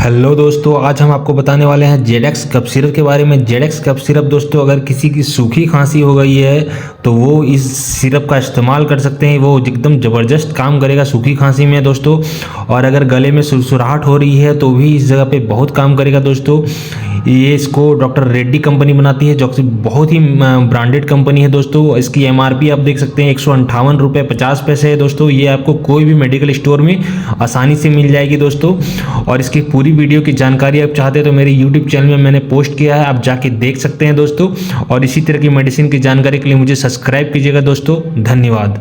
Hello दोस्तों, आज हम आपको बताने वाले हैं जेडेक्स कफ सिरप के बारे में। जेडेक्स कफ सिरप दोस्तों, अगर किसी की सूखी खांसी हो गई है तो वो इस सिरप का इस्तेमाल कर सकते हैं। वो एकदम ज़बरदस्त काम करेगा सूखी खांसी में दोस्तों। और अगर गले में सुरसुराहट हो रही है तो भी इस जगह पे बहुत काम करेगा दोस्तों। ये इसको डॉक्टर रेड्डी कंपनी बनाती है, जो कि बहुत ही ब्रांडेड कंपनी है दोस्तों। इसकी एमआरपी आप देख सकते हैं 158 रुपये 50 पैसे है दोस्तों। ये आपको कोई भी मेडिकल स्टोर में आसानी से मिल जाएगी दोस्तों। और इसकी पूरी वीडियो की जानकारी आप चाहते हैं तो मेरे यूट्यूब चैनल में मैंने पोस्ट किया है, आप जाके देख सकते हैं दोस्तों। और इसी तरह की मेडिसिन की जानकारी के लिए मुझे सब्सक्राइब कीजिएगा दोस्तों। धन्यवाद।